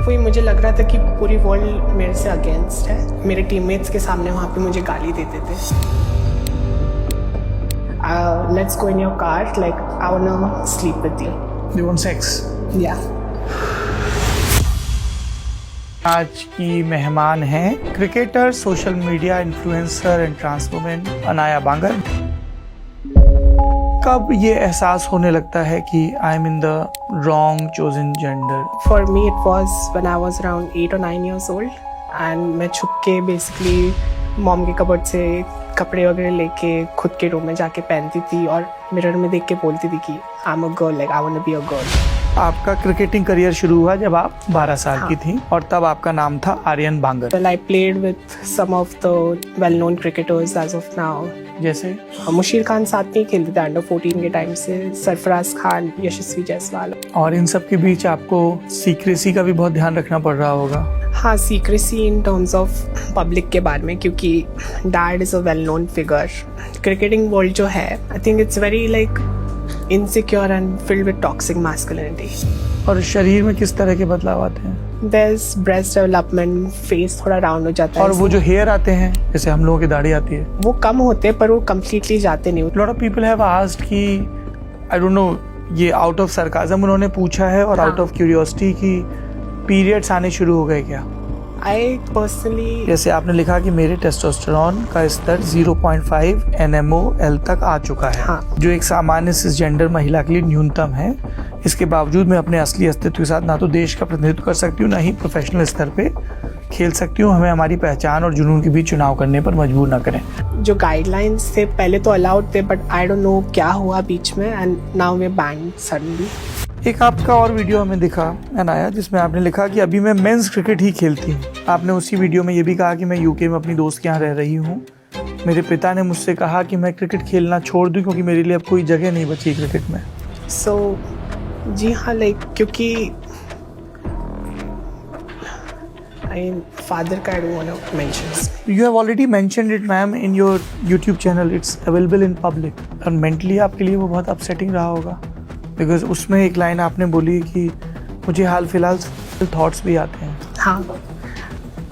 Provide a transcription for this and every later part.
वही मुझे लग रहा था कि पूरी वर्ल्ड मेरे से अगेंस्ट है। मेरे टीममेट्स के सामने वहाँ पे मुझे गाली देते थे। Let's go in your car, like I wanna sleep with you. You want sex? Yeah. आज की मेहमान हैं cricketer, social media influencer and trans women Anaya Bangar. कब ये एहसास होने लगता है कि I am in the wrong chosen gender? For me it was when I was around 8 or 9 years old and मैं छुप के बेसिकली मॉम के कबर्ड से कपड़े वगैरह लेके खुद के रूम में जाके पहनती थी और मिरर में देख के बोलती थी कि I am a girl, like I want to be a girl. आपका क्रिकेटिंग करियर शुरू हुआ जब आप 12 साल की थी और तब आपका नाम था आर्यन बांगर। Well, I played with some of the well-known cricketers as of now. जैसे मुशीर खान साथ में ही खेलते थे अंडर 14 के टाइम से, सरफराज खान, यशस्वी जायसवाल। और इन सब के बीच आपको सीक्रेसी का भी बहुत ध्यान रखना पड़ रहा होगा। हाँ, secrecy in terms of public के बारे में, क्योंकि dad is a well known figure. Cricketing world जो है, I think it's very like insecure and filled with toxic masculinity. और शरीर में किस तरह के बदलाव आते हैं? There's breast development, फेस थोड़ा राउंड हो जाता है। और वो जो हेयर आते हैं, जैसे हम लोगों की दाढ़ी आती है, वो कम होते हैं पर वो कम्प्लीटली जाते नहीं। Lot of people have asked कि आई डोंट नो, ये आउट ऑफ सरकाज़म उन्होंने पूछा है और आउट ऑफ क्यूरियोसिटी कि पीरियड्स आने शुरू हो गए क्या? I personally, जैसे आपने लिखा कि मेरे टेस्टोस्टेरोन का स्तर 0.5 nmol तक आ चुका है। हाँ। जो एक सामान्य सिसजेंडर महिला के लिए न्यूनतम है। इसके बावजूद मैं अपने असली अस्तित्व के साथ ना तो देश का प्रतिनिधित्व कर सकती हूँ, ना ही प्रोफेशनल स्तर पे खेल सकती हूँ। हमें हमारी पहचान और जुनून के बीच चुनाव करने पर मजबूर ना करें। जो गाइडलाइंस थे पहले तो अलाउड थे, बट आई डोंट नो क्या हुआ बीच में and now way band suddenly. एक आपका और वीडियो हमें दिखा अनाया, जिसमें आपने लिखा कि अभी मैं मेंस क्रिकेट ही खेलती हूँ। आपने उसी वीडियो में ये भी कहा कि मैं यूके में अपनी दोस्त के यहाँ रह रही हूँ। मेरे पिता ने मुझसे कहा कि मैं क्रिकेट खेलना छोड़ दूँ क्योंकि मेरे लिए अब कोई जगह नहीं बची क्रिकेट में। सो जी हाँ, लाइक क्योंकि फादर का I don't want to mention. You have already mentioned it, ma'am, in your YouTube channel. It's available in public. और mentally आपके लिए वो बहुत upsetting रहा होगा, because उसमें एक लाइन आपने बोली कि मुझे हाल फिलहाल थॉट्स भी आते हैं। हाँ,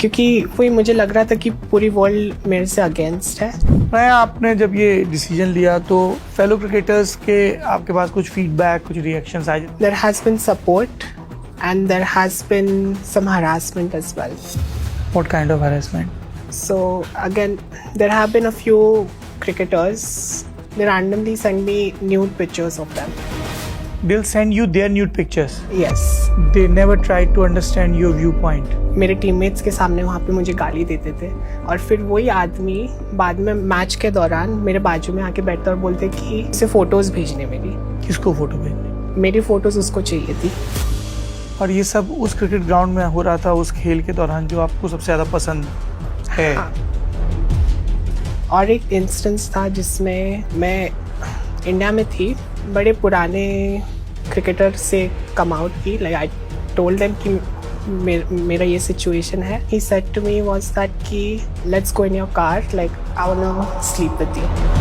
क्योंकि वही मुझे लग रहा था कि पूरी वर्ल्ड मेरे से अगेंस्ट है। मैं आपने जब ये डिसीजन लिया तो फेलो क्रिकेटर्स के आपके पास कुछ फीडबैक, कुछ रिएक्शंस आए? There has been support and there has been some harassment as well. What kind of harassment? So again, there have been a few cricketers. They randomly send me nude pictures of them. They'll send you their nude pictures. Yes. They never tried to understand your viewpoint. मेरे teammates के सामने वहाँ पे मुझे गाली देते थे और फिर वही आदमी बाद में मैच के दौरान मेरे बाजू में आके बैठता और बोलते कि उसे फोटोज भेजने मेरी। किसको फोटो भेजने? मेरी फोटोज उसको चाहिए थी। और ये सब उस क्रिकेट ग्राउंड में हो रहा था, उस खेल के दौरान जो आपको सबसे ज़्यादा पसंद है। हाँ। और एक इंस्टेंस था जिसमें मैं इंडिया में थी, बड़े पुराने क्रिकेटर से कम आउट की। लाइक आई टोल्ड देम कि मेरा ये सिचुएशन है। He said to me was that कि let's go in your car, like I want to sleep with you.